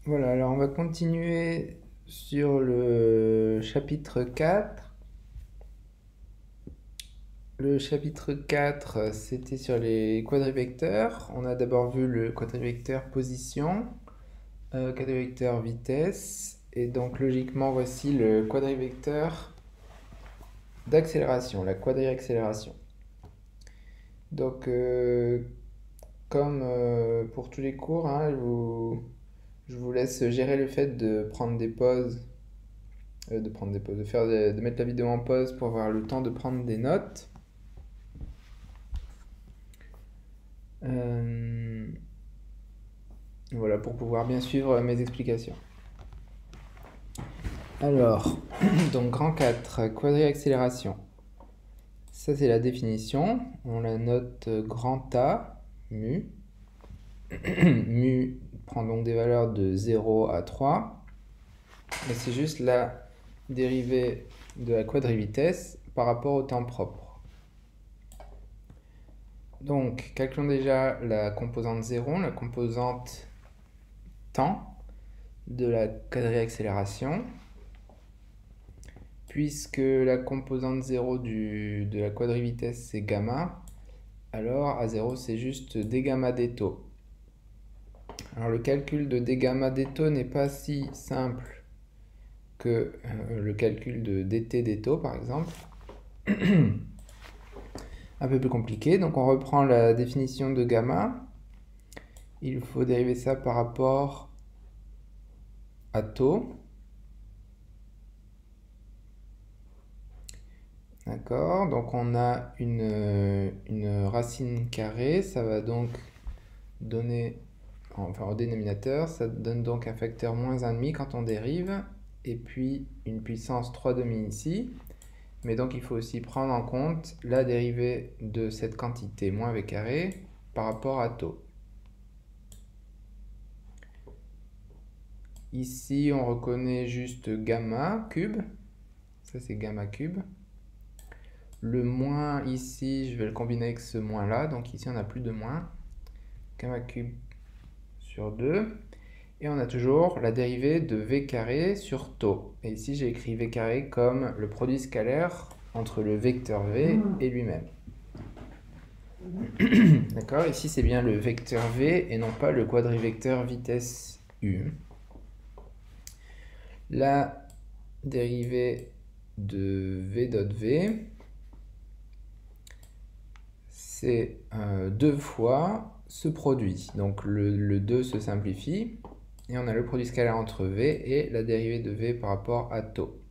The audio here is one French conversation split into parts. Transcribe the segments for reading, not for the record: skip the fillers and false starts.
Voilà, alors on va continuer sur le chapitre 4. Le chapitre 4, c'était sur les quadrivecteurs. On a d'abord vu le quadrivecteur position, quadrivecteur vitesse, et donc logiquement voici le quadrivecteur d'accélération, la quadriaccélération. Donc comme pour tous les cours, hein, je vous laisse gérer le fait de prendre des pauses, de mettre la vidéo en pause pour avoir le temps de prendre des notes. Euh, voilà, pour pouvoir bien suivre mes explications. Alors, donc grand 4, quadriaccélération. Ça c'est la définition. On la note grand A, mu. Mu prend donc des valeurs de 0 à 3. Et c'est juste la dérivée de la quadrivitesse par rapport au temps propre. Donc, calculons déjà la composante 0, la composante temps de la quadriaccélération. Puisque la composante 0 de la quadrivitesse c'est gamma, alors à 0 c'est juste d gamma d taux. Alors le calcul de d gamma d taux n'est pas si simple que le calcul de dt d taux par exemple. Un peu plus compliqué, donc on reprend la définition de gamma. Il faut dériver ça par rapport à taux. D'accord, donc on a une racine carrée, ça va donc donner, enfin au dénominateur, ça donne donc un facteur moins 1,5 quand on dérive, et puis une puissance 3,5 ici. Mais donc il faut aussi prendre en compte la dérivée de cette quantité moins v carré par rapport à taux. Ici on reconnaît juste gamma cube, ça c'est gamma cube. Le moins ici, je vais le combiner avec ce moins là, donc ici on n'a plus de moins. Gamma cube sur 2. Et on a toujours la dérivée de v carré sur taux. Et ici j'ai écrit v carré comme le produit scalaire entre le vecteur v et lui-même. D'accord, ici c'est bien le vecteur v et non pas le quadrivecteur vitesse u. La dérivée de v dot v, c'est 2 fois ce produit. Donc le 2 se simplifie, et on a le produit scalaire entre v et la dérivée de v par rapport à taux.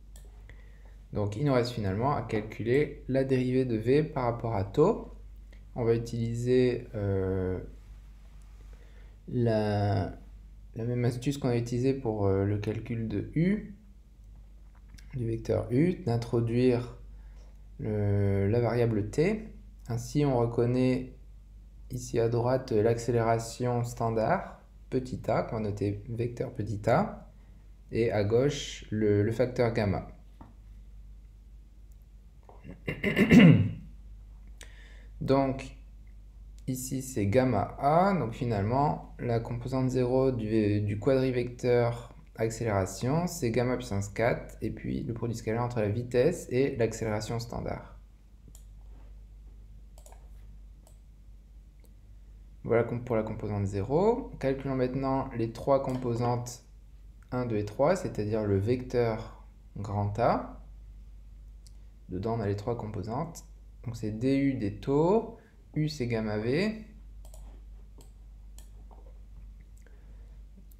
Donc il nous reste finalement à calculer la dérivée de v par rapport à taux. On va utiliser la même astuce qu'on a utilisée pour le calcul de u, du vecteur u, d'introduire la variable t. Ainsi on reconnaît ici à droite l'accélération standard, petit a, qu'on va noter vecteur petit a, et à gauche le facteur gamma. Donc ici c'est gamma a, donc finalement la composante 0 du quadrivecteur accélération c'est gamma puissance 4, et puis le produit scalaire entre la vitesse et l'accélération standard. Voilà pour la composante 0. Calculons maintenant les trois composantes 1, 2 et 3, c'est-à-dire le vecteur grand A. Dedans, on a les trois composantes. Donc c'est du des taux, u c'est gamma v.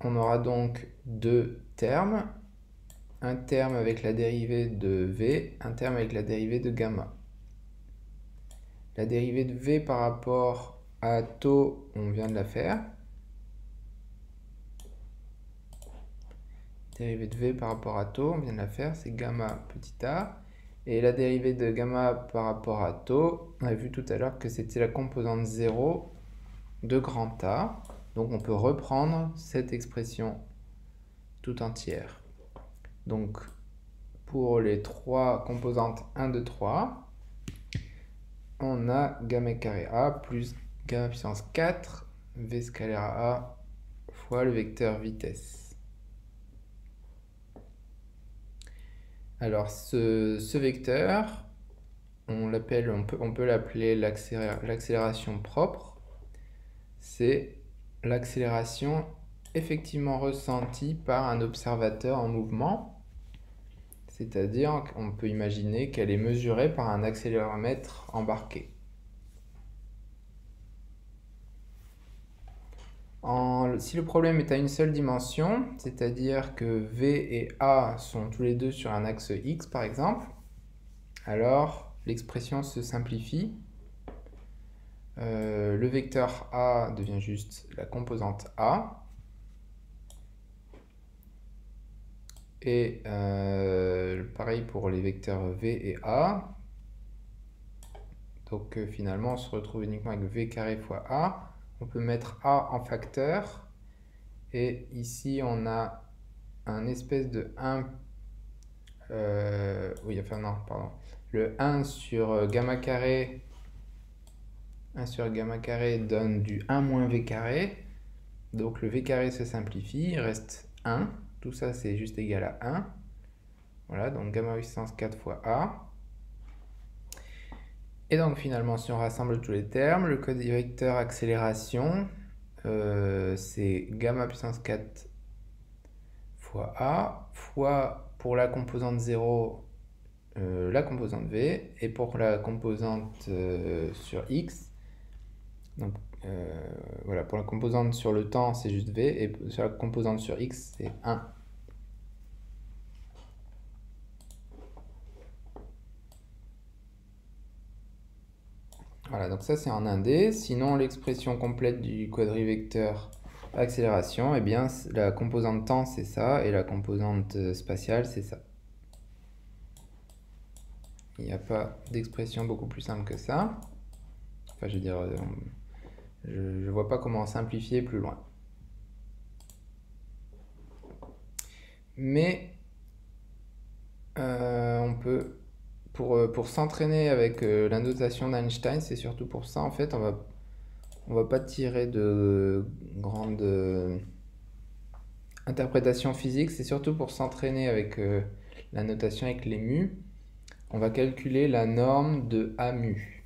On aura donc deux termes. Un terme avec la dérivée de v, un terme avec la dérivée de gamma. La dérivée de v par rapport à taux, on vient de la faire. Dérivée de v par rapport à taux, on vient de la faire, c'est gamma petit a. Et la dérivée de gamma par rapport à taux, on a vu tout à l'heure que c'était la composante 0 de grand A. Donc on peut reprendre cette expression tout entière. Donc pour les trois composantes 1, 2, 3, on a gamma carré A plus gamma puissance 4 v scalaire A fois le vecteur vitesse. Alors ce vecteur, on peut l'appeler l'accélération propre. C'est l'accélération effectivement ressentie par un observateur en mouvement. C'est-à-dire qu'on peut imaginer qu'elle est mesurée par un accéléromètre embarqué. Si le problème est à une seule dimension, c'est-à-dire que V et A sont tous les deux sur un axe X par exemple, alors l'expression se simplifie. Le vecteur A devient juste la composante A. Et pareil pour les vecteurs V et A. Donc finalement on se retrouve uniquement avec V carré fois A. On peut mettre A en facteur. Et ici on a un espèce de 1. Le 1 sur gamma carré. 1 sur gamma carré donne du 1 moins V carré. Donc le V carré se simplifie, il reste 1. Tout ça c'est juste égal à 1. Voilà, donc gamma puissance 4 fois A. Et donc finalement, si on rassemble tous les termes, le code vecteur accélération, c'est gamma puissance 4 fois A, fois pour la composante 0, la composante V, et pour la composante sur X, donc voilà, pour la composante sur le temps, c'est juste V, et sur la composante sur X, c'est 1. Voilà, donc ça c'est en 1D. Sinon, l'expression complète du quadrivecteur accélération, eh bien, la composante temps c'est ça, et la composante spatiale c'est ça. Il n'y a pas d'expression beaucoup plus simple que ça. Enfin, je veux dire, je ne vois pas comment simplifier plus loin. Mais on peut, pour s'entraîner avec la notation d'Einstein, c'est surtout pour ça, en fait, on va pas tirer de grandes interprétations physiques, c'est surtout pour s'entraîner avec la notation avec les mu. On va calculer la norme de A mu.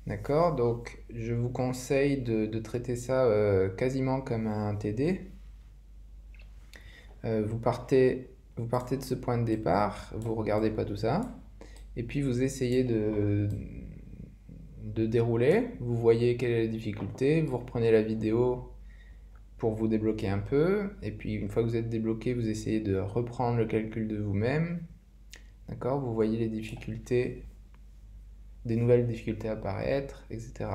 D'accord? Donc, je vous conseille de traiter ça quasiment comme un TD. Vous partez de ce point de départ, vous regardez pas tout ça, et puis vous essayez de dérouler, vous voyez quelle est la difficulté, vous reprenez la vidéo pour vous débloquer un peu, et puis une fois que vous êtes débloqué, vous essayez de reprendre le calcul de vous-même. D'accord? Vous voyez les difficultés, des nouvelles difficultés apparaître, etc.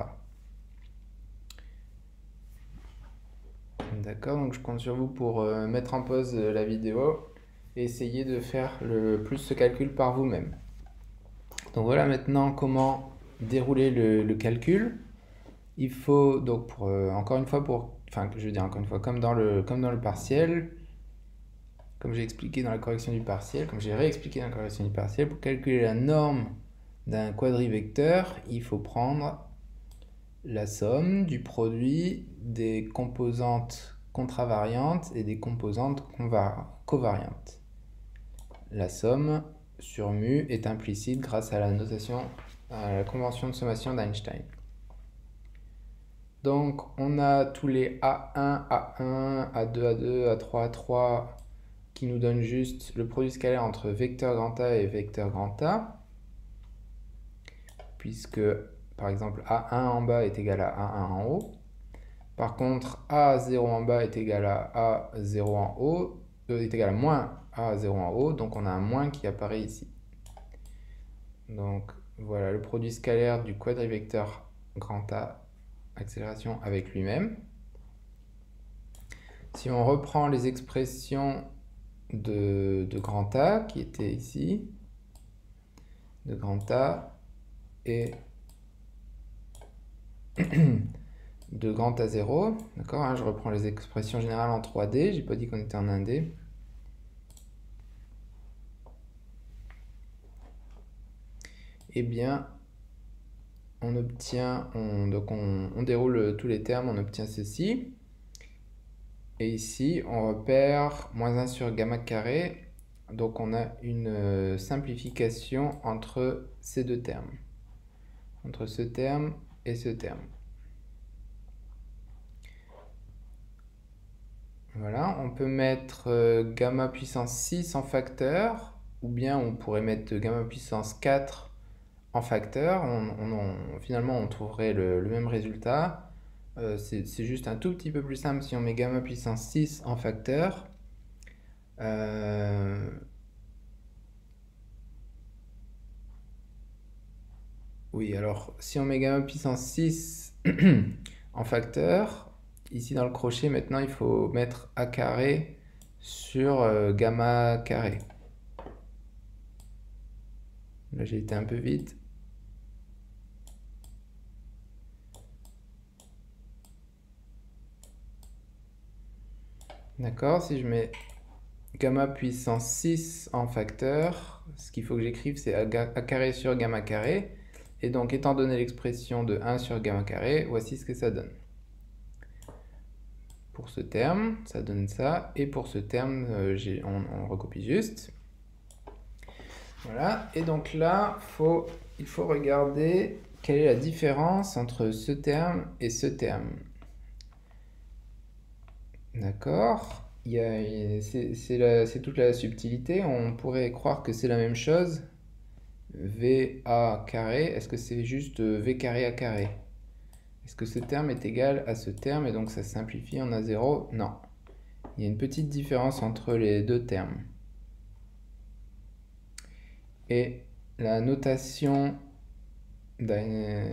D'accord, donc je compte sur vous pour mettre en pause la vidéo et essayer de faire le plus ce calcul par vous-même. Donc voilà maintenant comment dérouler le calcul. Il faut donc encore une fois comme dans le partiel, comme j'ai expliqué dans la correction du partiel, comme j'ai réexpliqué dans la correction du partiel, pour calculer la norme d'un quadrivecteur, il faut prendre la somme du produit des composantes contravariantes et des composantes covariantes. La somme sur mu est implicite grâce à la convention de sommation d'Einstein. Donc on a tous les A1, A1, A2, A2, A3, A3 qui nous donnent juste le produit scalaire entre vecteur grand A et vecteur grand A, puisque par exemple A1 en bas est égal à A1 en haut. Par contre, A0 en bas est égal à A0 en haut, est égal à moins A0 en haut, donc on a un moins qui apparaît ici. Donc voilà le produit scalaire du quadrivecteur grand A accélération avec lui-même. Si on reprend les expressions de grand A qui étaient ici, de grand A et de grand A0, d'accord, hein, je reprends les expressions générales en 3D, j'ai pas dit qu'on était en 1D. Eh bien, on obtient, on déroule tous les termes, on obtient ceci. Et ici, on repère moins 1 sur gamma carré. Donc on a une simplification entre ces deux termes, entre ce terme et ce terme. Voilà, on peut mettre gamma puissance 6 en facteur, ou bien on pourrait mettre gamma puissance 4 en facteur. Finalement, on trouverait le même résultat. C'est juste un tout petit peu plus simple si on met gamma puissance 6 en facteur. Oui, alors si on met gamma puissance 6 en facteur, ici dans le crochet, maintenant il faut mettre a carré sur gamma carré. Là j'ai été un peu vite. D'accord, si je mets gamma puissance 6 en facteur, ce qu'il faut que j'écrive c'est a carré sur gamma carré. Et donc étant donné l'expression de 1 sur gamma carré, voici ce que ça donne. Pour ce terme, ça donne ça. Et pour ce terme, on recopie juste. Voilà. Et donc là, il faut regarder quelle est la différence entre ce terme et ce terme. D'accord. C'est toute la subtilité. On pourrait croire que c'est la même chose. VA carré, est-ce que c'est juste V carré A carré? Est-ce que ce terme est égal à ce terme et donc ça simplifie en A0? Non. Il y a une petite différence entre les deux termes. Et la notation d'Einstein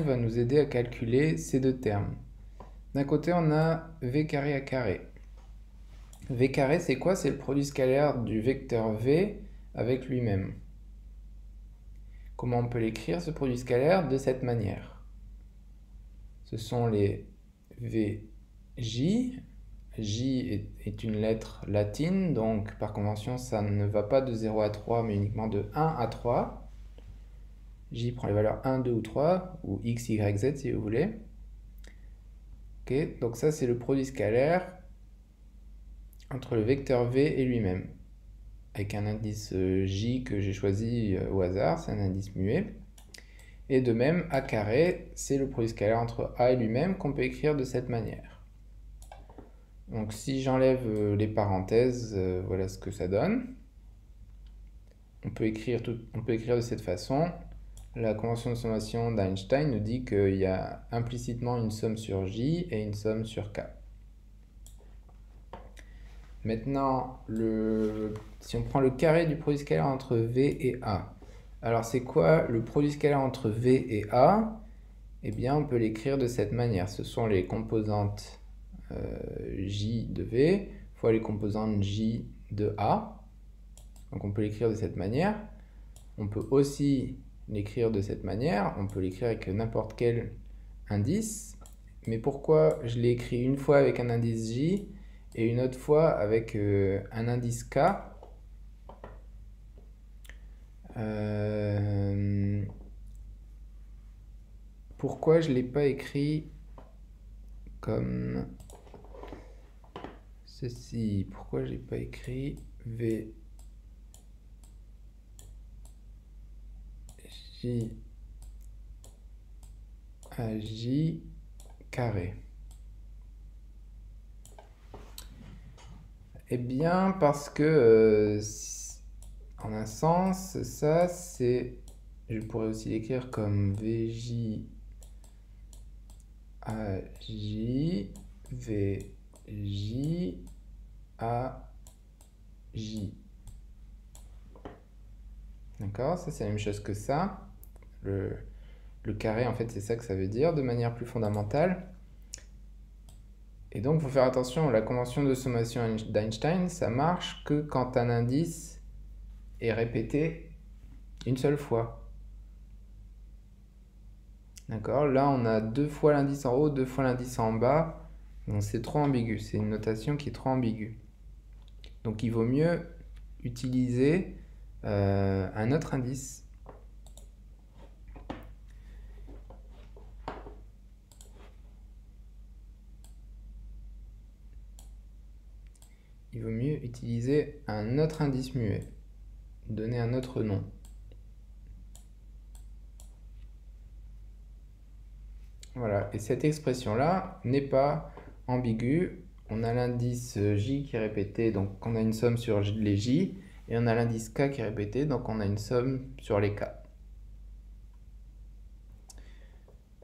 va nous aider à calculer ces deux termes. D'un côté, on a V carré A carré. V carré, c'est quoi? C'est le produit scalaire du vecteur V avec lui-même. Comment on peut l'écrire, ce produit scalaire? De cette manière. Ce sont les VJ. J est une lettre latine, donc par convention, ça ne va pas de 0 à 3, mais uniquement de 1 à 3. J prend les valeurs 1, 2 ou 3, ou x, y, z si vous voulez. Ok, donc ça c'est le produit scalaire entre le vecteur V et lui-même, avec un indice J que j'ai choisi au hasard, c'est un indice muet. Et de même, A carré, c'est le produit scalaire entre A et lui-même qu'on peut écrire de cette manière. Donc si j'enlève les parenthèses, voilà ce que ça donne. On peut écrire de cette façon. La convention de sommation d'Einstein nous dit qu'il y a implicitement une somme sur J et une somme sur K. Maintenant, si on prend le carré du produit scalaire entre V et A, alors c'est quoi le produit scalaire entre V et A? Eh bien, on peut l'écrire de cette manière. Ce sont les composantes J de V fois les composantes J de A. Donc on peut l'écrire de cette manière. On peut aussi l'écrire de cette manière. On peut l'écrire avec n'importe quel indice. Mais pourquoi je l'ai écrit une fois avec un indice J et une autre fois avec un indice K? Pourquoi je ne l'ai pas écrit comme ceci? Pourquoi je n'ai pas écrit V J à J carré? Eh bien, parce que, en un sens, ça, c'est... Je pourrais aussi l'écrire comme VJ à J, VJ à J. D'accord? Ça, c'est la même chose que ça. Le carré, en fait, c'est ça que ça veut dire, de manière plus fondamentale. Et donc, il faut faire attention, la convention de sommation d'Einstein, ça marche que quand un indice est répété une seule fois. D'accord? Là, on a deux fois l'indice en haut, deux fois l'indice en bas. Donc, c'est trop ambigu. C'est une notation qui est trop ambiguë. Donc, il vaut mieux utiliser un autre indice. il vaut mieux utiliser un autre indice muet, donner un autre nom. Voilà, et cette expression-là n'est pas ambiguë. On a l'indice J qui est répété, donc on a une somme sur les J, et on a l'indice K qui est répété, donc on a une somme sur les K.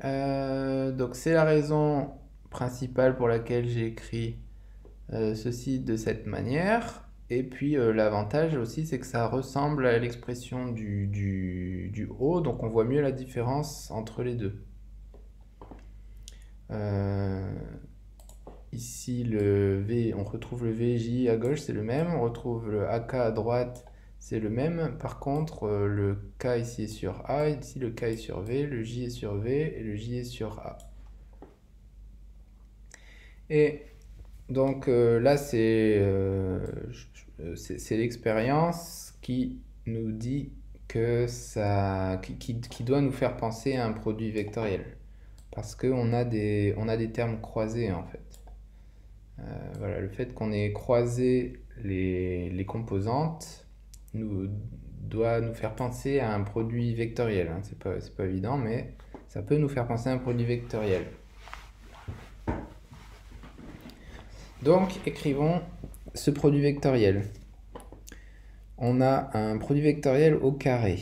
Donc c'est la raison principale pour laquelle j'ai écrit ceci de cette manière. Et puis l'avantage aussi, c'est que ça ressemble à l'expression du haut, donc on voit mieux la différence entre les deux. Ici, on retrouve le VJ à gauche, c'est le même. On retrouve le AK à droite, c'est le même. Par contre, le K ici est sur A, ici le K est sur V, le J est sur V et le J est sur A. Et donc là, c'est l'expérience qui nous dit que qui doit nous faire penser à un produit vectoriel. Parce qu'on a des termes croisés en fait. Voilà, le fait qu'on ait croisé les composantes doit nous faire penser à un produit vectoriel. Hein. C'est pas évident, mais ça peut nous faire penser à un produit vectoriel. Donc, écrivons ce produit vectoriel. On a un produit vectoriel au carré.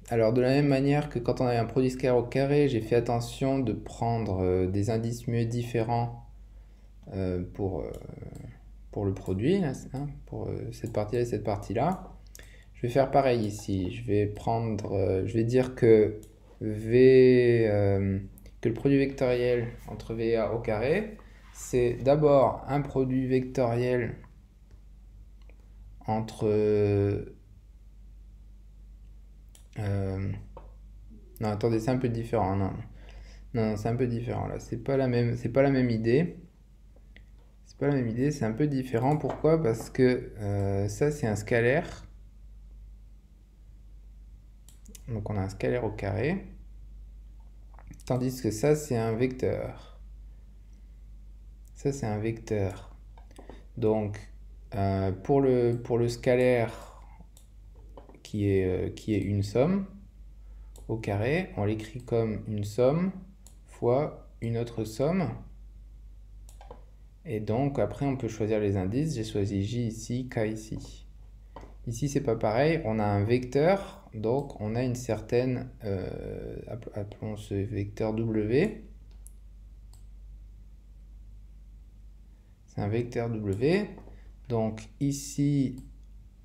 Alors, de la même manière que quand on a un produit scalaire au carré, j'ai fait attention de prendre des indices muets différents pour le produit, là, hein, pour cette partie-là et cette partie-là. Je vais faire pareil ici. Je vais dire que que le produit vectoriel entre V et A au carré, c'est d'abord un produit vectoriel entre non, attendez, c'est un peu différent. Non, c'est un peu différent là. C'est pas la même idée. C'est pas la même idée, c'est un peu différent. Pourquoi? Parce que ça, c'est un scalaire. Donc, on a un scalaire au carré. Tandis que ça, c'est un vecteur. Ça, c'est un vecteur. Donc, pour le scalaire qui est une somme au carré, on l'écrit comme une somme fois une autre somme. Et donc, après, on peut choisir les indices. J'ai choisi J ici, K ici. Ici, c'est pas pareil. On a un vecteur, donc on a une certaine... appelons ce vecteur W. C'est un vecteur W. Donc, ici,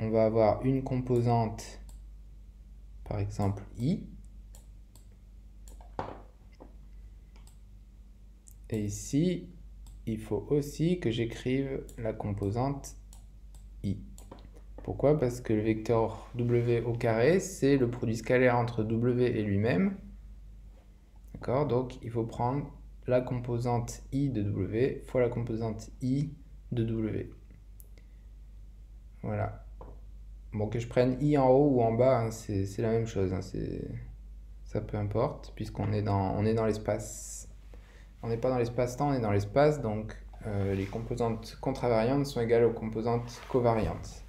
on va avoir une composante, par exemple, I. Et ici, il faut aussi que j'écrive la composante I. Pourquoi? Parce que le vecteur W au carré, c'est le produit scalaire entre W et lui-même. D'accord? Donc, il faut prendre la composante I de W fois la composante I de W. Voilà. Bon, que je prenne I en haut ou en bas, hein, c'est la même chose. Hein, ça peu importe, puisqu'on est dans l'espace. On n'est pas dans l'espace-temps, on est dans l'espace, donc les composantes contravariantes sont égales aux composantes covariantes.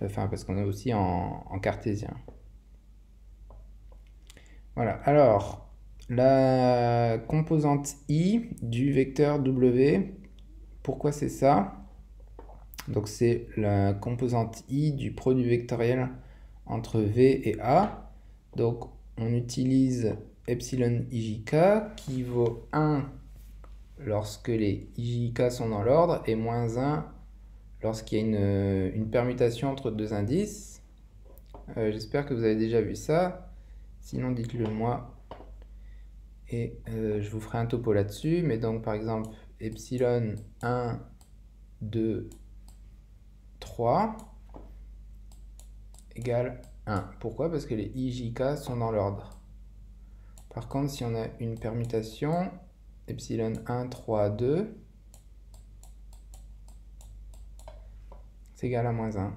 Enfin, parce qu'on est aussi en cartésien. Voilà, alors, la composante I du vecteur W, pourquoi c'est ça? Donc c'est la composante I du produit vectoriel entre V et A. Donc on utilise epsilon ijk qui vaut 1 lorsque les ijk sont dans l'ordre et moins 1 lorsqu'il y a une permutation entre deux indices. J'espère que vous avez déjà vu ça. Sinon, dites-le moi. Et je vous ferai un topo là-dessus. Mais donc, par exemple, epsilon 1, 2, 3 égale 1. Pourquoi? Parce que les ijk sont dans l'ordre. Par contre, si on a une permutation, epsilon 1, 3, 2, c'est égal à moins 1.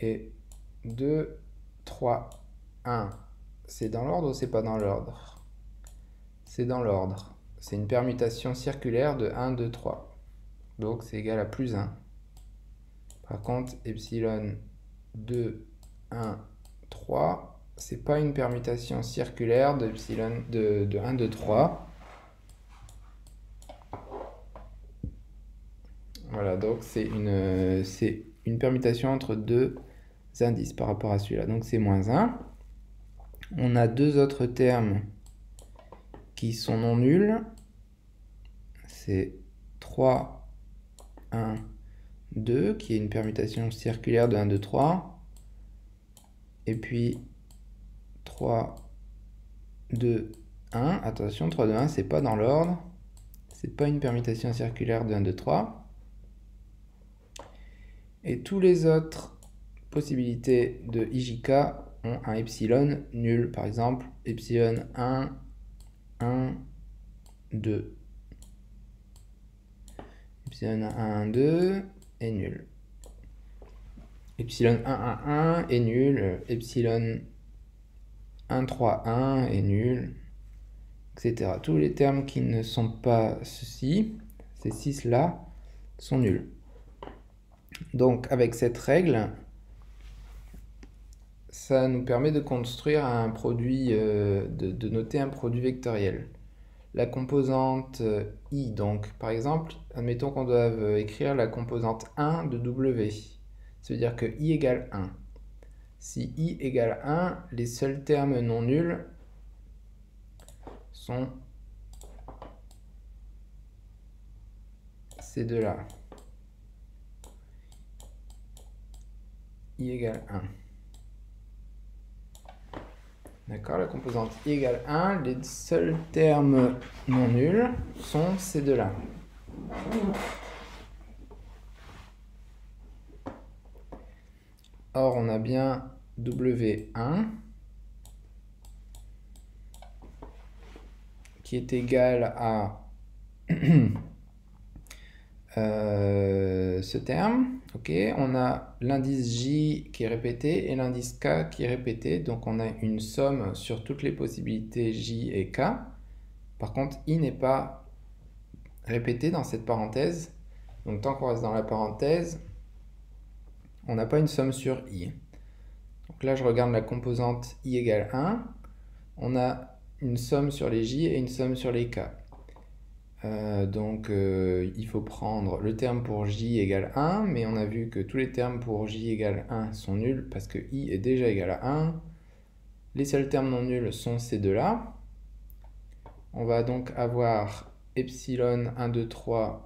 Et 2, 3, 1, c'est dans l'ordre ou c'est pas dans l'ordre? C'est dans l'ordre. C'est une permutation circulaire de 1, 2, 3. donc c'est égal à plus 1. Par contre, epsilon 2, 1, 3, c'est pas une permutation circulaire de epsilon de 1, 2, 3. Voilà, donc c'est une permutation entre deux indices par rapport à celui-là. Donc c'est moins 1. On a deux autres termes qui sont non nuls. C'est 3, 1, 2, qui est une permutation circulaire de 1, 2, 3. Et puis 3, 2, 1. Attention, 3, 2, 1, c'est pas dans l'ordre. C'est pas une permutation circulaire de 1, 2, 3. Et tous les autres possibilités de IJK ont un epsilon nul. Par exemple, epsilon 1, 1, 2. Epsilon 1, 1, 2 est nul. Epsilon 1, 1, 1 est nul. Epsilon 1, 3, 1 est nul, etc. Tous les termes qui ne sont pas ceci, ces 6-là, sont nuls. Donc, avec cette règle, ça nous permet de construire un produit, de noter un produit vectoriel. La composante i, donc, par exemple, admettons qu'on doive écrire la composante 1 de w. Ça veut dire que i égale 1. Si i égale 1, les seuls termes non nuls sont ces deux-là. I égale 1. D'accord, la composante i égale 1, les seuls termes non nuls sont ces deux-là. Or, on a bien W1 qui est égal à ce terme. Ok, on a l'indice J qui est répété et l'indice K qui est répété. Donc, on a une somme sur toutes les possibilités J et K. Par contre, I n'est pas répété dans cette parenthèse. Donc, tant qu'on reste dans la parenthèse, on n'a pas une somme sur I. Donc là, je regarde la composante I égale 1. On a une somme sur les J et une somme sur les K. Il faut prendre le terme pour J égale 1, mais on a vu que tous les termes pour J égale 1 sont nuls parce que I est déjà égal à 1. Les seuls termes non nuls sont ces deux-là. On va donc avoir epsilon 1, 2, 3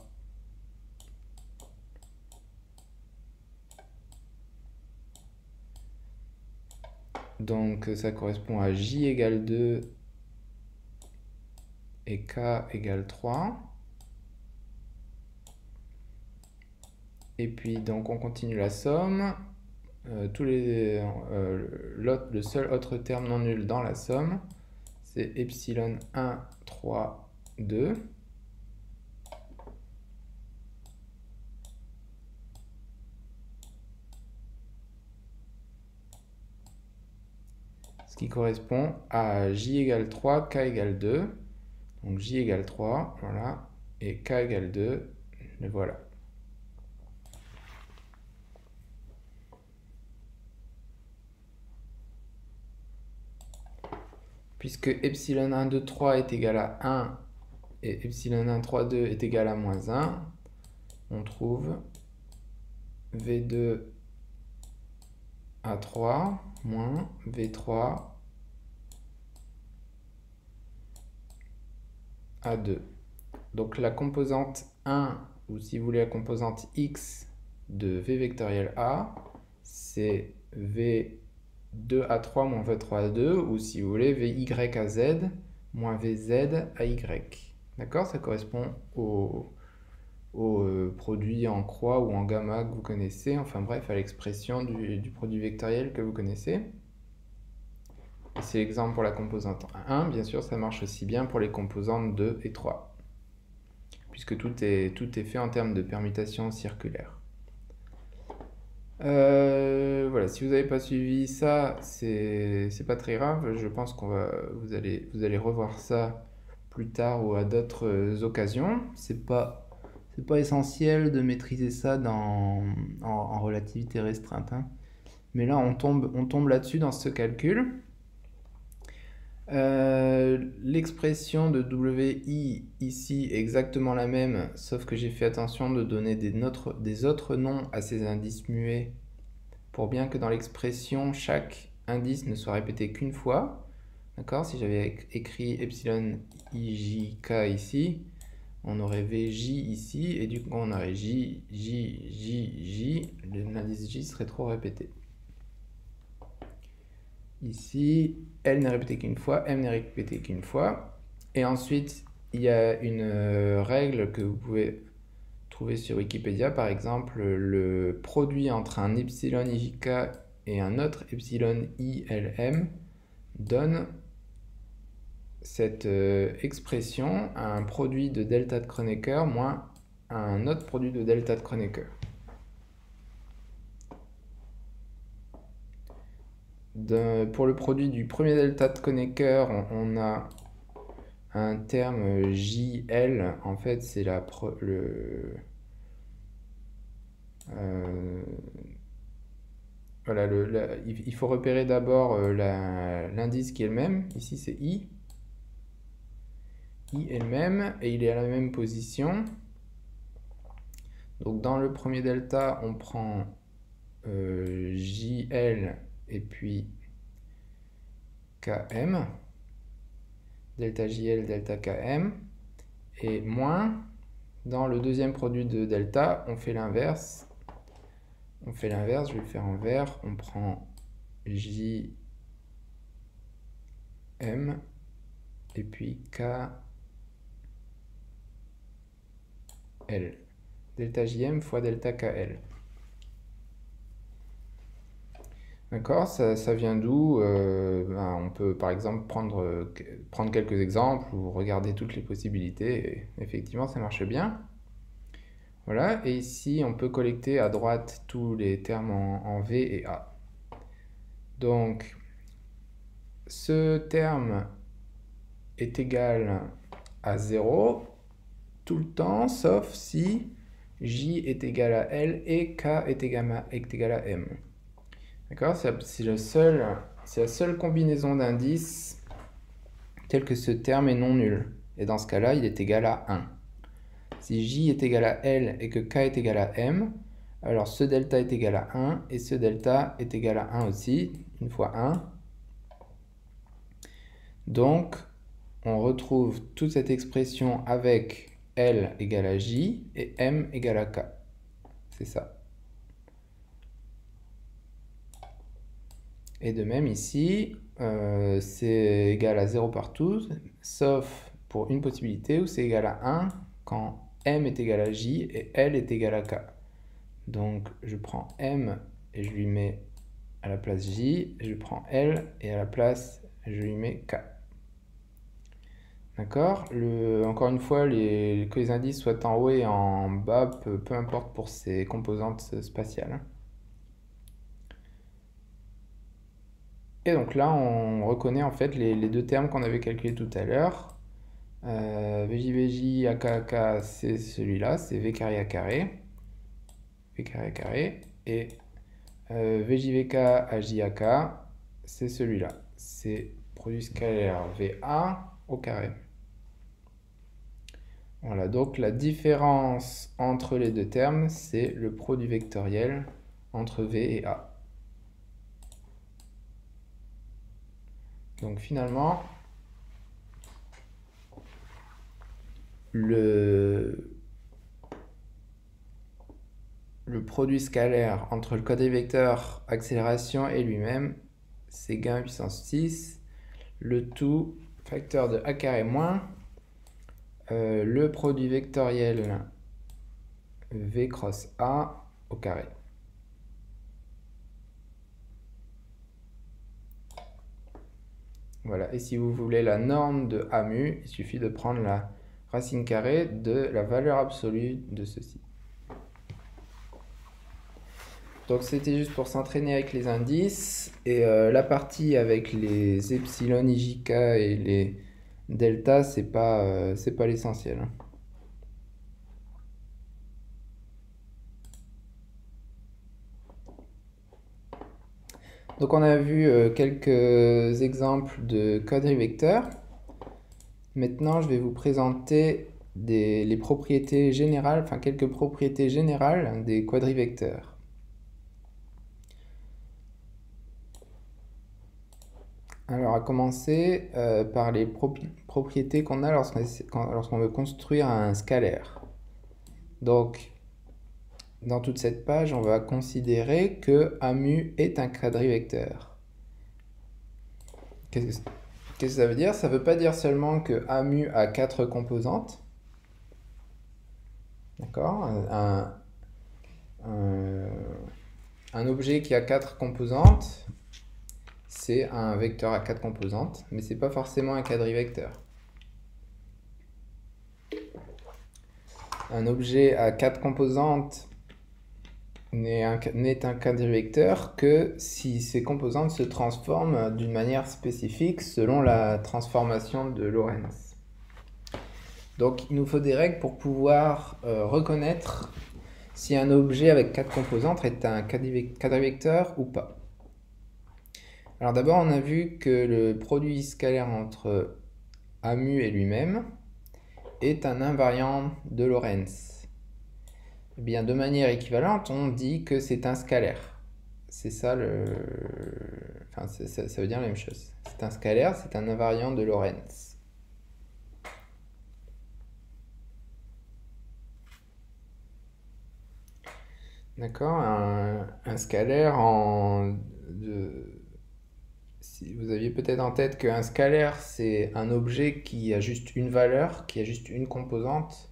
donc ça correspond à J égale 2 et K égale 3. Et puis donc on continue la somme. Le seul autre terme non nul dans la somme, c'est epsilon 1, 3, 2. Ce qui correspond à J égale 3, K égale 2. Donc J égale 3, voilà, et K égale 2, le voilà. Puisque epsilon 1, 2, 3 est égal à 1 et epsilon 1, 3, 2 est égal à moins 1, on trouve V2 à 3 moins V3 à 2. Donc la composante 1, ou si vous voulez la composante x de V vectoriel A, c'est V2 à 3 moins V3 à 2, ou si vous voulez Vy à Z moins Vz à Y. D'accord? Ça correspond au produit en croix ou en gamma que vous connaissez, enfin bref, à l'expression du produit vectoriel que vous connaissez. C'est l'exemple pour la composante 1, bien sûr, ça marche aussi bien pour les composantes 2 et 3, puisque tout est fait en termes de permutation circulaire. Voilà, si vous n'avez pas suivi ça, c'est pas très grave, je pense vous allez revoir ça plus tard ou à d'autres occasions. C'est pas C'est pas essentiel de maîtriser ça en relativité restreinte, hein. Mais là, on tombe là-dessus dans ce calcul. L'expression de WI ici est exactement la même, sauf que j'ai fait attention de donner des autres noms à ces indices muets pour bien que dans l'expression, chaque indice ne soit répété qu'une fois. D'accord? Si j'avais écrit epsilon ijk ici, on aurait VJ ici, et du coup on aurait J, J, J, J, l'indice J serait trop répété. Ici, L n'est répété qu'une fois, M n'est répété qu'une fois. Et ensuite, il y a une règle que vous pouvez trouver sur Wikipédia, par exemple, le produit entre un epsilon ijk et un autre epsilon ilm donne cette expression, un produit de delta de Kronecker moins un autre produit de delta de Kronecker. Pour le produit du premier delta de Kronecker, on a un terme JL. En fait, c'est voilà, il faut repérer d'abord l'indice qui est le même. Ici, c'est I. I est le même et il est à la même position. Donc, dans le premier delta, on prend JL et puis KM. Delta JL, delta KM. Et moins, dans le deuxième produit de delta, on fait l'inverse. Je vais le faire en vert. On prend JM et puis KL. Delta JM fois delta KL. D'accord, ça vient d'où? On peut par exemple prendre quelques exemples ou regarder toutes les possibilités. Et effectivement, ça marche bien. Voilà, et ici, on peut collecter à droite tous les termes en V et A. Donc, ce terme est égal à 0 tout le temps, sauf si J est égal à L et K est égal à M. D'accord? C'est la seule combinaison d'indices telle que ce terme est non nul. Et dans ce cas-là, il est égal à 1. Si J est égal à L et que K est égal à M, alors ce delta est égal à 1 et ce delta est égal à 1 aussi, une fois 1. Donc, on retrouve toute cette expression avec L égale à J et M égale à K. C'est ça. Et de même ici, c'est égal à 0 partout, sauf pour une possibilité où c'est égal à 1 quand M est égal à J et L est égal à K. Donc je prends M et je lui mets à la place J, je prends L et à la place je lui mets K. D'accord? Encore une fois, que les indices soient en haut et en bas, peu importe pour ces composantes spatiales. Et donc là, on reconnaît en fait les deux termes qu'on avait calculés tout à l'heure. VJ, AK, c'est celui-là, c'est V carré A carré. V carré A carré. Et VJVK, AJAK, c'est celui-là. C'est produit scalaire VA au carré. Voilà, donc la différence entre les deux termes, c'est le produit vectoriel entre V et A. Donc finalement, le produit scalaire entre le quadrivecteur accélération et lui-même, c'est gain puissance 6, le tout facteur de A carré moins le produit vectoriel V cross A au carré. Voilà, et si vous voulez la norme de A mu, il suffit de prendre la racine carrée de la valeur absolue de ceci. Donc c'était juste pour s'entraîner avec les indices, et la partie avec les epsilon ijk et les delta, c'est pas l'essentiel, hein. Donc on a vu quelques exemples de quadrivecteurs. Maintenant, je vais vous présenter les propriétés générales, enfin quelques propriétés générales des quadrivecteurs. Alors, à commencer par les propriétés qu'on a lorsqu'on veut construire un scalaire. Donc, dans toute cette page, on va considérer que A mu est un quadrivecteur. Qu'est-ce que ça veut dire? Ça ne veut pas dire seulement que A mu a 4 composantes. D'accord? Un objet qui a 4 composantes, c'est un vecteur à 4 composantes, mais ce n'est pas forcément un quadrivecteur. Un objet à 4 composantes n'est un quadrivecteur que si ses composantes se transforment d'une manière spécifique selon la transformation de Lorentz. Donc il nous faut des règles pour pouvoir reconnaître si un objet avec 4 composantes est un quadrivecteur ou pas. Alors d'abord on a vu que le produit scalaire entre A mu et lui-même est un invariant de Lorentz. Eh bien, de manière équivalente, on dit que c'est un scalaire. C'est ça Enfin, ça veut dire la même chose. C'est un scalaire, c'est un invariant de Lorentz. D'accord? Un scalaire Si vous aviez peut-être en tête qu'un scalaire, c'est un objet qui a juste une valeur, qui a juste une composante.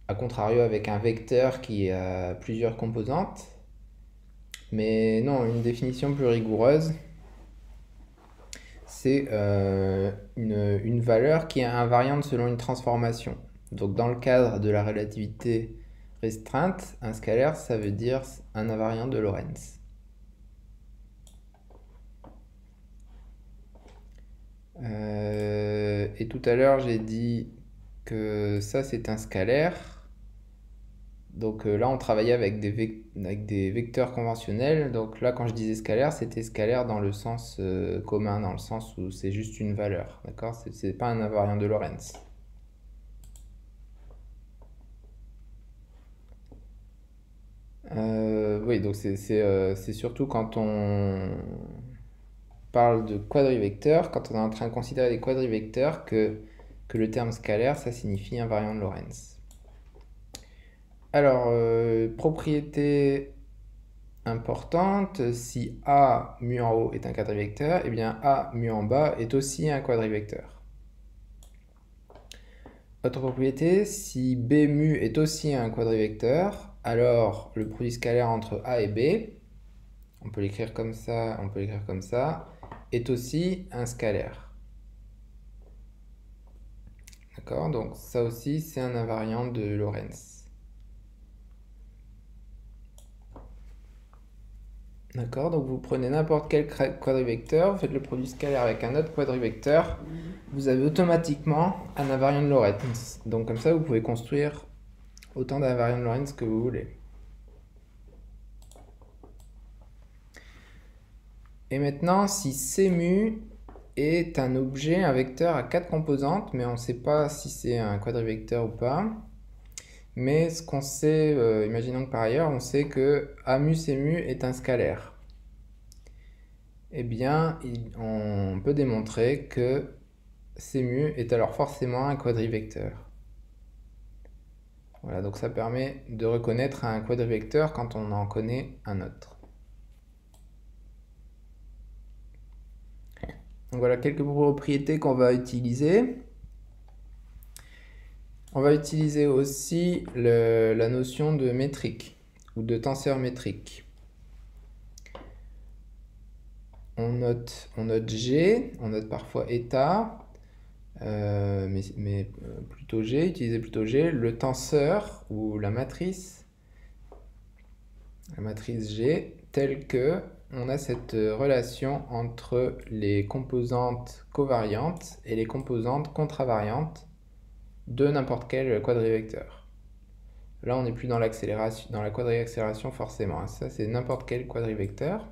A contrario avec un vecteur qui a plusieurs composantes. Mais non, une définition plus rigoureuse, c'est une valeur qui est invariante selon une transformation. Donc dans le cadre de la relativité restreinte, un scalaire, ça veut dire un invariant de Lorentz. Et tout à l'heure, j'ai dit que ça, c'est un scalaire. Donc là, on travaillait avec des vecteurs conventionnels. Donc là, quand je disais scalaire, c'était scalaire dans le sens commun, dans le sens où c'est juste une valeur. D'accord? C'est pas un invariant de Lorentz. Oui, donc c'est surtout quand on parle de quadrivecteurs, quand on est en train de considérer des quadrivecteurs, que le terme scalaire, ça signifie invariant de Lorentz. Alors, propriété importante, si A mu en haut est un quadrivecteur, eh bien A mu en bas est aussi un quadrivecteur. Autre propriété, si B mu est aussi un quadrivecteur, alors le produit scalaire entre A et B, on peut l'écrire comme ça, on peut l'écrire comme ça, est aussi un scalaire. D'accord? Donc ça aussi, c'est un invariant de Lorentz. D'accord? Donc vous prenez n'importe quel quadrivecteur, vous faites le produit scalaire avec un autre quadrivecteur, vous avez automatiquement un invariant de Lorentz. Donc comme ça, vous pouvez construire autant d'invariants de Lorentz que vous voulez. Et maintenant, si C mu est un objet, un vecteur à 4 composantes, mais on ne sait pas si c'est un quadrivecteur ou pas. Mais ce qu'on sait, imaginons que par ailleurs, on sait que A mu C mu est un scalaire. Eh bien, on peut démontrer que C mu est alors forcément un quadrivecteur. Voilà, donc ça permet de reconnaître un quadrivecteur quand on en connaît un autre. Donc voilà quelques propriétés qu'on va utiliser. On va utiliser aussi la notion de métrique ou de tenseur métrique. On note G, on note parfois état, mais plutôt G, utilisez plutôt G, le tenseur ou la matrice G, telle que on a cette relation entre les composantes covariantes et les composantes contravariantes de n'importe quel quadrivecteur. Là, on n'est plus dans l'accélération, dans la quadri-accélération forcément, hein. Ça, c'est n'importe quel quadrivecteur.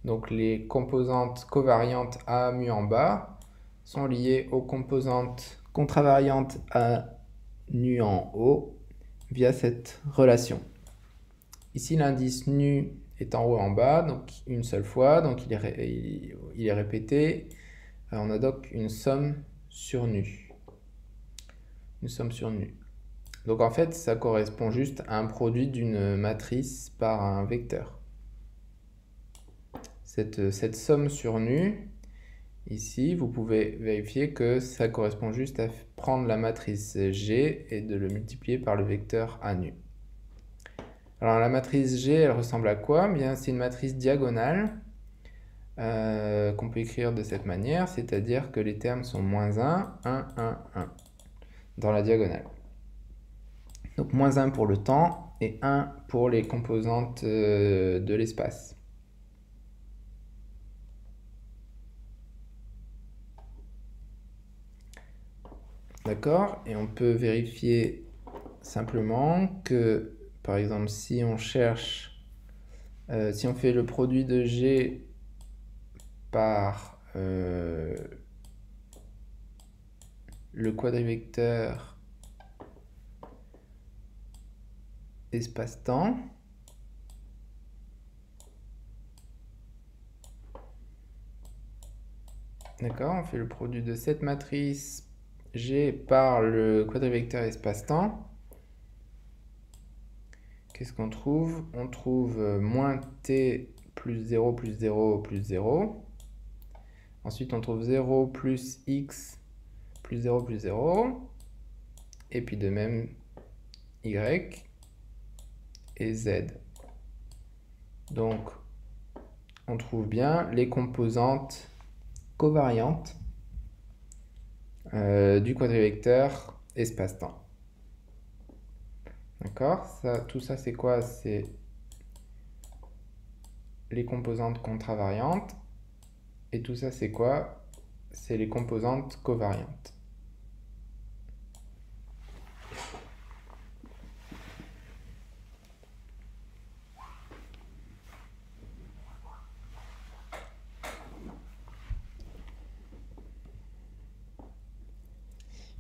Donc, les composantes covariantes A mu en bas sont liées aux composantes contravariantes A nu en haut via cette relation. Ici, l'indice nu est en haut et en bas, donc une seule fois, donc il est répété. Alors, on a donc une somme sur nu. Une somme sur nu. Donc en fait, ça correspond juste à un produit d'une matrice par un vecteur. Cette somme sur nu, ici, vous pouvez vérifier que ça correspond juste à prendre la matrice G et de le multiplier par le vecteur A nu. Alors la matrice G, elle ressemble à quoi? Bien, c'est une matrice diagonale qu'on peut écrire de cette manière, c'est-à-dire que les termes sont moins 1, 1, 1, 1 dans la diagonale. Donc moins 1 pour le temps et 1 pour les composantes de l'espace. D'accord? Et on peut vérifier simplement que, par exemple, si on cherche, si on fait le produit de G par le quadrivecteur espace-temps, d'accord, on fait le produit de cette matrice G par le quadrivecteur espace-temps. Qu'est-ce qu'on trouve? On trouve moins t plus 0 plus 0 plus 0. Ensuite, on trouve 0 plus x plus 0 plus 0. Et puis de même y et z. Donc, on trouve bien les composantes covariantes du quadrivecteur espace-temps. D'accord? Tout ça, c'est quoi? C'est les composantes contravariantes. Et tout ça, c'est quoi? C'est les composantes covariantes.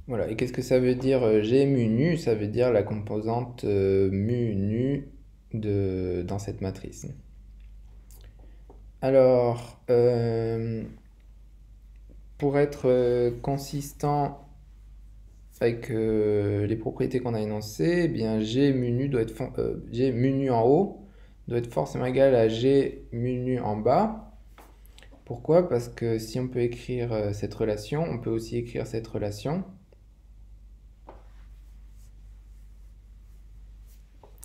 Voilà, et qu'est-ce que ça veut dire G mu nu? Ça veut dire la composante mu nu dans cette matrice. Alors, pour être consistant avec les propriétés qu'on a énoncées, eh bien G mu nu G mu nu en haut doit être forcément égal à G mu nu en bas. Pourquoi? Parce que si on peut écrire cette relation, on peut aussi écrire cette relation.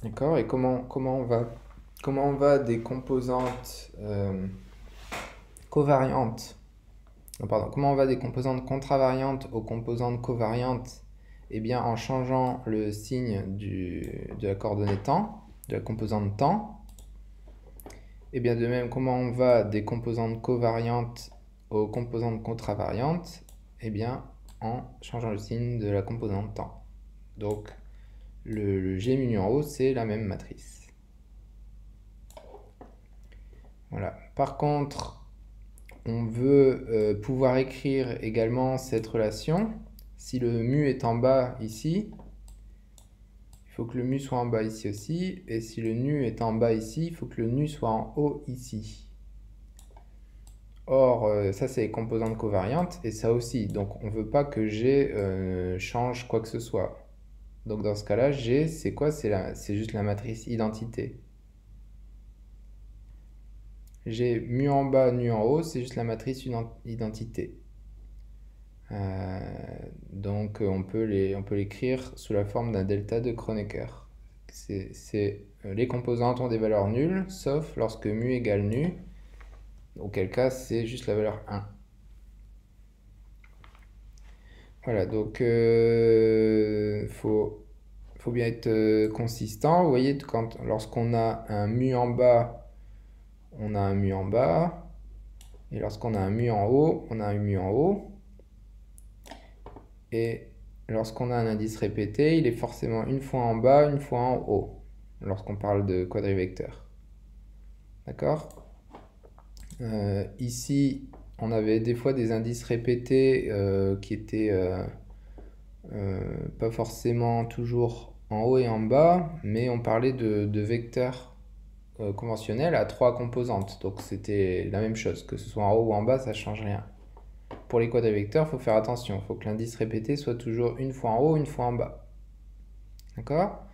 D'accord? Et comment on va des composantes covariantes, comment on va des composantes contravariantes aux composantes covariantes? Eh bien, en changeant le signe de la coordonnée temps, de la composante temps. Et bien de même, comment on va des composantes covariantes aux composantes contravariantes? Eh bien, en changeant le signe de la composante temps. Donc, le G mu nu en haut, c'est la même matrice. Voilà. Par contre, on veut pouvoir écrire également cette relation. Si le mu est en bas ici, il faut que le mu soit en bas ici aussi. Et si le nu est en bas ici, il faut que le nu soit en haut ici. Or, ça, c'est les composantes covariantes, et ça aussi. Donc, on ne veut pas que G change quoi que ce soit. Donc, dans ce cas-là, G, c'est quoi? C'est juste la matrice identité. G mu en bas, nu en haut, c'est juste la matrice identité. Donc, on peut l'écrire sous la forme d'un delta de Kronecker. Les composantes ont des valeurs nulles, sauf lorsque mu égale nu, auquel cas c'est juste la valeur 1. Voilà, donc faut bien être consistant. Vous voyez, lorsqu'on a un mu en bas, on a un mu en bas. Et lorsqu'on a un mu en haut, on a un mu en haut. Et lorsqu'on a un indice répété, il est forcément une fois en bas, une fois en haut, lorsqu'on parle de quadrivecteur. D'accord? Ici, on avait des fois des indices répétés qui étaient pas forcément toujours en haut et en bas, mais on parlait de vecteurs conventionnels à 3 composantes. Donc c'était la même chose, que ce soit en haut ou en bas, ça ne change rien. Pour les quadrivecteurs, il faut faire attention. Il faut que l'indice répété soit toujours une fois en haut, une fois en bas. D'accord?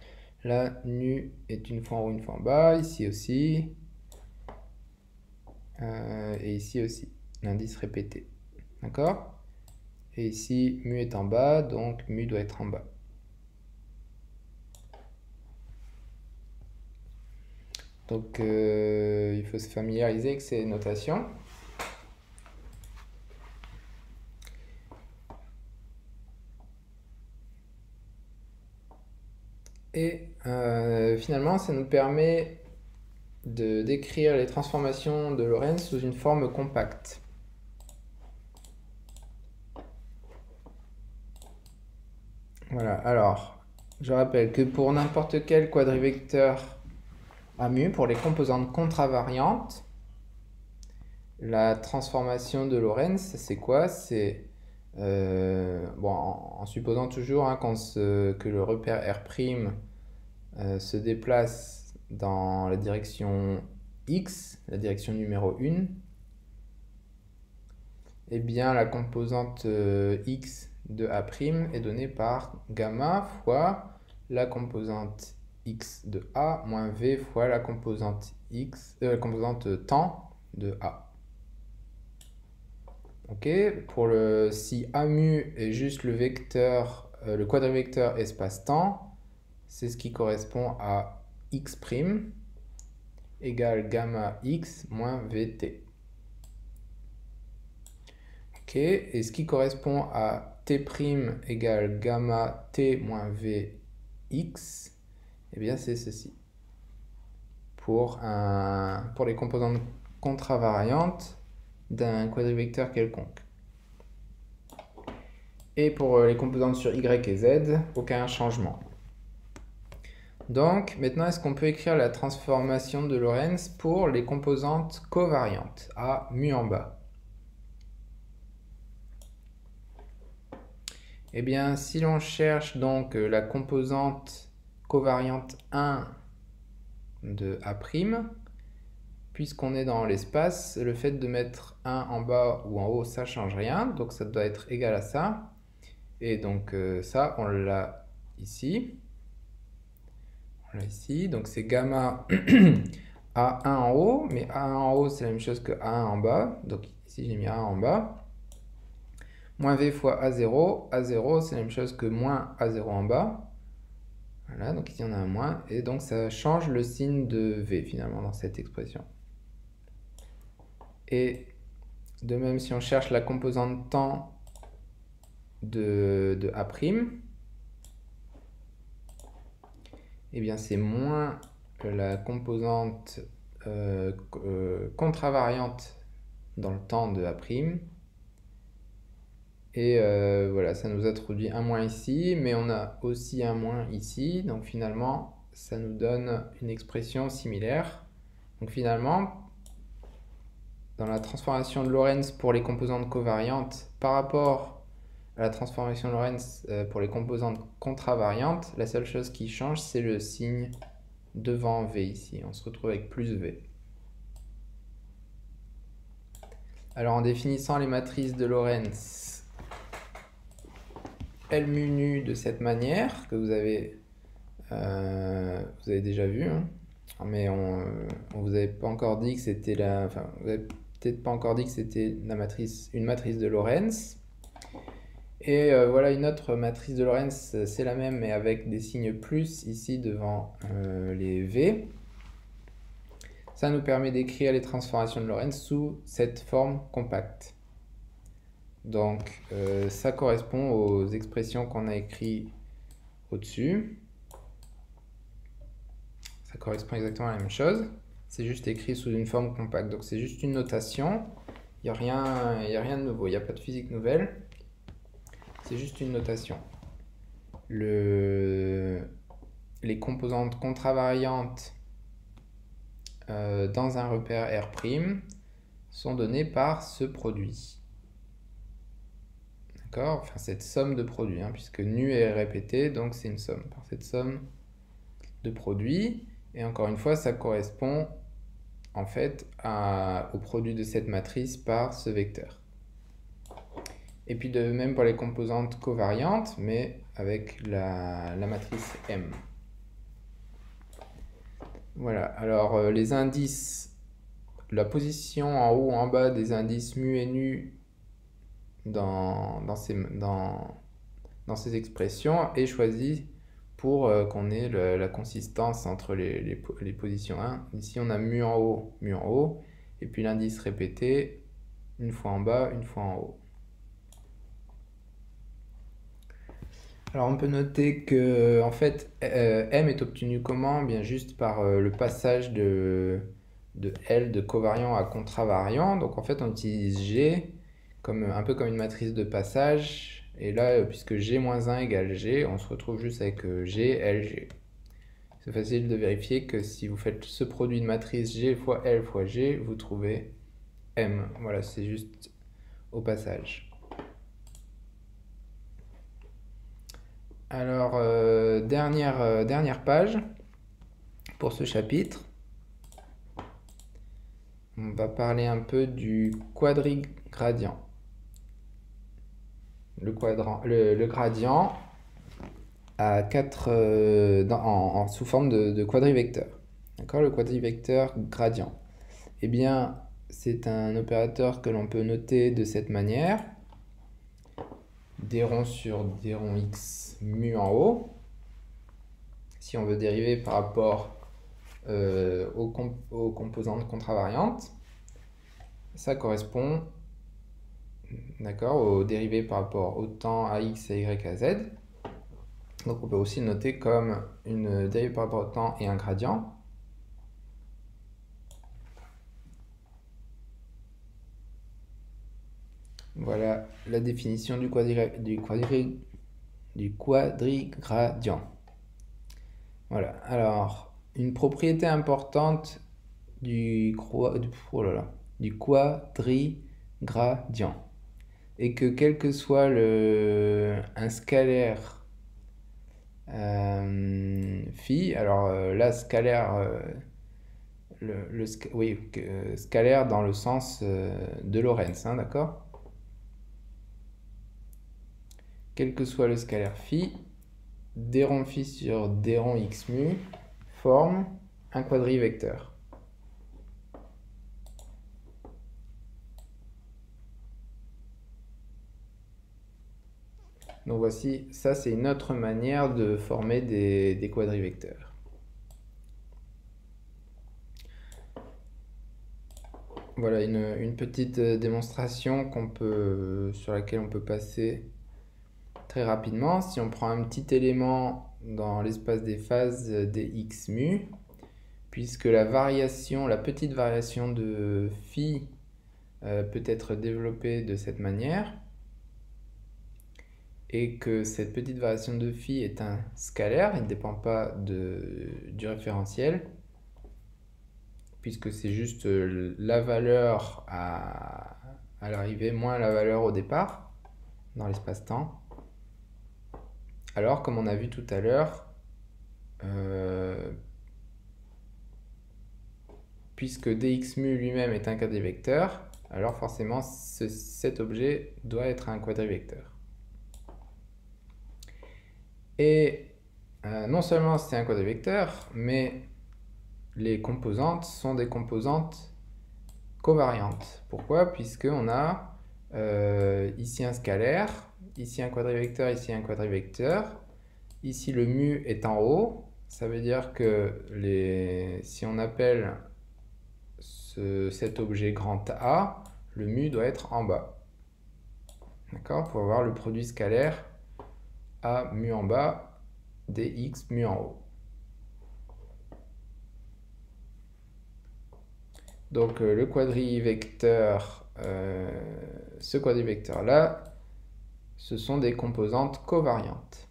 Là, nu est une fois en haut, une fois en bas. Ici aussi. Et ici aussi. L'indice répété. D'accord? Et ici, mu est en bas, donc mu doit être en bas. Donc, il faut se familiariser avec ces notations. Et finalement, ça nous permet de décrire les transformations de Lorentz sous une forme compacte. Voilà, alors, je rappelle que pour n'importe quel quadrivecteur à mu, pour les composantes contravariantes, la transformation de Lorentz, c'est quoi? C'est, bon, en supposant toujours que le repère R' se déplace dans la direction X, la direction numéro 1, eh bien la composante X de A' est donnée par gamma fois la composante X de A moins V fois la composante composante temps de A. Ok, si A mu est juste le vecteur, le quadrivecteur espace-temps, c'est ce qui correspond à X' égale gamma X moins VT. Ok, et ce qui correspond à T' égale gamma T moins Vx, eh bien c'est ceci. Pour les composantes contravariantes d'un quadrivecteur quelconque. Et pour les composantes sur Y et Z, aucun changement. Donc, maintenant, est-ce qu'on peut écrire la transformation de Lorentz pour les composantes covariantes, à mu en bas? Eh bien, si l'on cherche donc la composante covariante 1 de A', puisqu'on est dans l'espace, le fait de mettre 1 en bas ou en haut, ça ne change rien, donc ça doit être égal à ça. Et donc ça, on l'a ici. On l'a ici, donc c'est gamma A1 en haut, mais A1 en haut, c'est la même chose que A1 en bas. Donc ici, j'ai mis A1 en bas. Moins V fois A0. A0, c'est la même chose que moins A0 en bas. Voilà, donc ici on a un moins. Et donc ça change le signe de V finalement dans cette expression. Et de même, si on cherche la composante temps de A', eh bien c'est moins la composante contravariante dans le temps de A'. Et voilà, ça nous introduit un moins ici, mais on a aussi un moins ici. Donc finalement, ça nous donne une expression similaire. Donc finalement, dans la transformation de Lorentz pour les composantes covariantes par rapport à la transformation de Lorentz pour les composantes contravariantes, la seule chose qui change, c'est le signe devant V ici. On se retrouve avec plus V. Alors en définissant les matrices de Lorentz, L mu nu de cette manière que vous avez déjà vu, hein. Mais on vous avait pas encore dit que c'était vous avez peut-être pas encore dit que c'était une matrice de Lorentz. Et voilà une autre matrice de Lorentz, c'est la même mais avec des signes plus ici devant les V. Ça nous permet d'écrire les transformations de Lorentz sous cette forme compacte. Donc ça correspond aux expressions qu'on a écrites au-dessus. Ça correspond exactement à la même chose. C'est juste écrit sous une forme compacte. Donc c'est juste une notation. Il n'y a rien de nouveau. Il n'y a pas de physique nouvelle. C'est juste une notation. les composantes contravariantes dans un repère R' sont données par ce produit. D'accord? Enfin, cette somme de produits, hein, puisque nu est répété, donc c'est une somme. Par cette somme de produits, et encore une fois, ça correspond en fait au produit de cette matrice par ce vecteur. Et puis de même pour les composantes covariantes, mais avec la matrice M. Voilà, alors les indices, la position en haut ou en bas des indices mu et nu dans ces expressions est choisie pour qu'on ait la consistance entre les positions 1. Ici on a mu en haut, et puis l'indice répété, une fois en bas, une fois en haut. Alors on peut noter que en fait M est obtenu comment? Bien juste par le passage de L de covariant à contravariant. Donc en fait on utilise G un peu comme une matrice de passage. Et là, puisque G-1 égale G, on se retrouve juste avec G, L, G. C'est facile de vérifier que si vous faites ce produit de matrice G fois L fois G, vous trouvez M. Voilà, c'est juste au passage. Alors, dernière page pour ce chapitre. On va parler un peu du quadrigradient. Le gradient à sous forme de quadrivecteur. D'accord, le quadrivecteur gradient. Eh bien, c'est un opérateur que l'on peut noter de cette manière. D rond sur D rond x mu en haut. Si on veut dériver par rapport aux composantes contravariantes, ça correspond, d'accord, aux dérivées par rapport au temps à x, à y, à z. Donc on peut aussi noter comme une dérivée par rapport au temps et un gradient. Voilà la définition du quadrigradient. Voilà, alors une propriété importante du quadrigradient est que quel que soit un scalaire phi, alors là scalaire scalaire dans le sens de Lorentz, hein, d'accord? Quel que soit le scalaire phi, d rond phi sur d rond x mu forme un quadrivecteur. Donc voici, ça c'est une autre manière de former des quadrivecteurs. Voilà une petite démonstration sur laquelle on peut passer très rapidement. Si on prend un petit élément dans l'espace des phases dx mu, puisque la petite variation de phi peut être développée de cette manière, et que cette petite variation de phi est un scalaire, il ne dépend pas du référentiel, puisque c'est juste la valeur à l'arrivée moins la valeur au départ dans l'espace-temps. Alors, comme on a vu tout à l'heure, puisque dx mu lui-même est un quadrivecteur, alors forcément cet objet doit être un quadrivecteur. Et non seulement c'est un quadrivecteur, mais les composantes sont des composantes covariantes. Pourquoi? Puisqu'on a ici un scalaire, ici un quadrivecteur, ici un quadrivecteur. Ici le mu est en haut, ça veut dire que si on appelle cet objet grand A, le mu doit être en bas. D'accord? Pour avoir le produit scalaire A mu en bas, dx mu en haut. Donc le quadrivecteur, ce quadrivecteur-là, ce sont des composantes covariantes.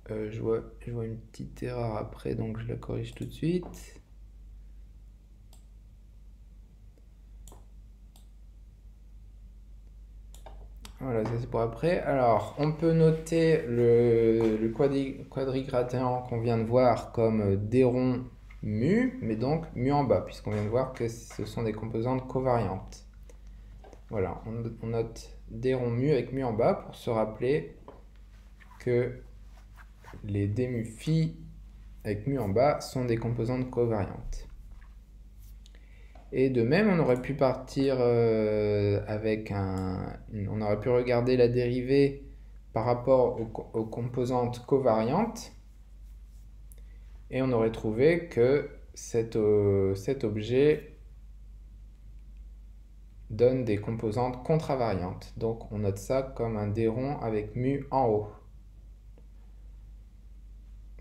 je vois une petite erreur après, donc je la corrige tout de suite. Voilà, ça c'est pour après. Alors, on peut noter le quadrigradient qu'on vient de voir comme des ronds mu, mais donc mu en bas, puisqu'on vient de voir que ce sont des composantes covariantes. Voilà, on note des ronds mu avec mu en bas pour se rappeler que les d mu phi avec mu en bas sont des composantes covariantes. Et de même, on aurait pu partir avec on aurait pu regarder la dérivée par rapport aux composantes covariantes. Et on aurait trouvé que cet objet donne des composantes contravariantes. Donc on note ça comme un d rond avec mu en haut.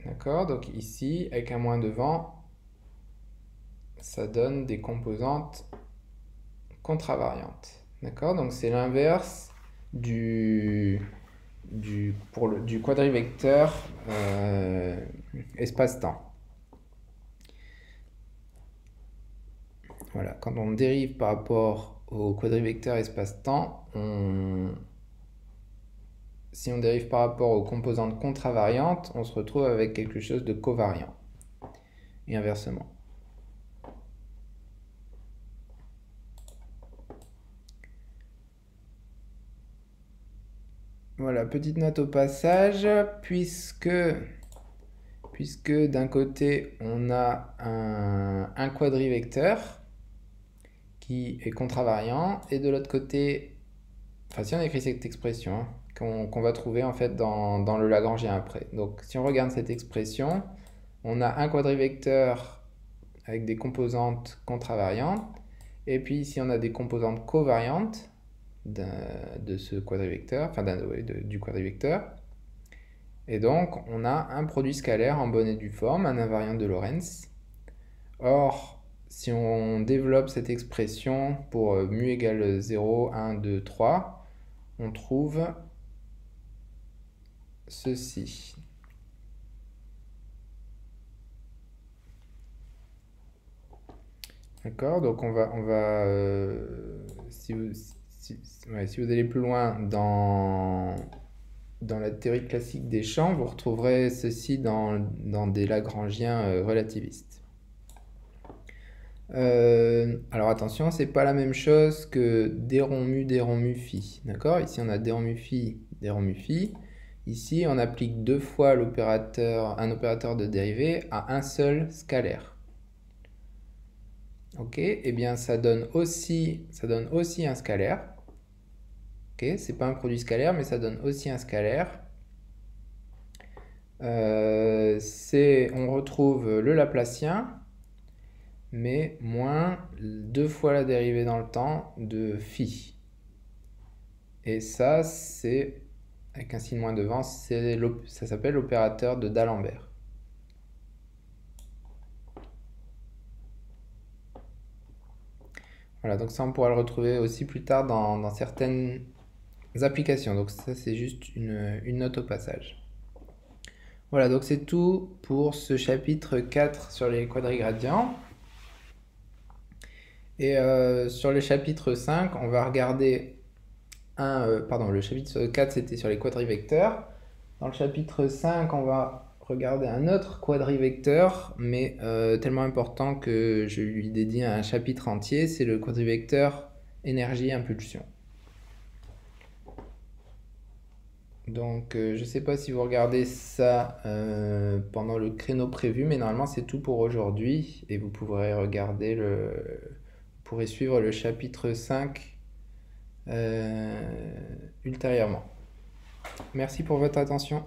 D'accord? Donc ici, avec un moins devant, ça donne des composantes contravariantes. D'accord? Donc c'est l'inverse du quadrivecteur espace-temps. Voilà, quand on dérive par rapport au quadrivecteur espace-temps, si on dérive par rapport aux composantes contravariantes, on se retrouve avec quelque chose de covariant. Et inversement. Voilà, petite note au passage, puisque d'un côté on a un quadrivecteur qui est contravariant, et de l'autre côté, enfin si on écrit cette expression, hein, qu'on va trouver en fait dans le Lagrangien après. Donc si on regarde cette expression, on a un quadrivecteur avec des composantes contravariantes, et puis ici on a des composantes covariantes de ce quadrivecteur, enfin du quadrivecteur. Et donc on a un produit scalaire en bonne et due forme, un invariant de Lorentz. Or, si on développe cette expression pour mu égale 0, 1, 2, 3, on trouve ceci. D'accord? Donc on va si vous allez plus loin dans la théorie classique des champs, vous retrouverez ceci dans des Lagrangiens relativistes. Alors attention, c'est pas la même chose que d rond mu phi. D'accord? Ici on a d rond mu phi, d rond mu phi. Ici on applique deux fois un opérateur de dérivée à un seul scalaire. Ok? Et bien ça donne aussi un scalaire. Ok? C'est pas un produit scalaire, mais ça donne aussi un scalaire. On retrouve le Laplacien, mais moins deux fois la dérivée dans le temps de phi. Et ça, c'est, avec un signe moins devant, ça s'appelle l'opérateur de D'Alembert. Voilà, donc ça on pourra le retrouver aussi plus tard dans certaines applications. Donc ça c'est juste une note au passage. Voilà, donc c'est tout pour ce chapitre 4 sur les quadrigradients. Et sur le chapitre 5, on va regarder le chapitre 4 c'était sur les quadrivecteurs. Dans le chapitre 5, on va regarder un autre quadrivecteur, mais tellement important que je lui dédie un chapitre entier, c'est le quadrivecteur énergie-impulsion. Donc je ne sais pas si vous regardez ça pendant le créneau prévu, mais normalement c'est tout pour aujourd'hui, et vous pourrez regarder vous pourrez suivre le chapitre 5 ultérieurement. Merci pour votre attention.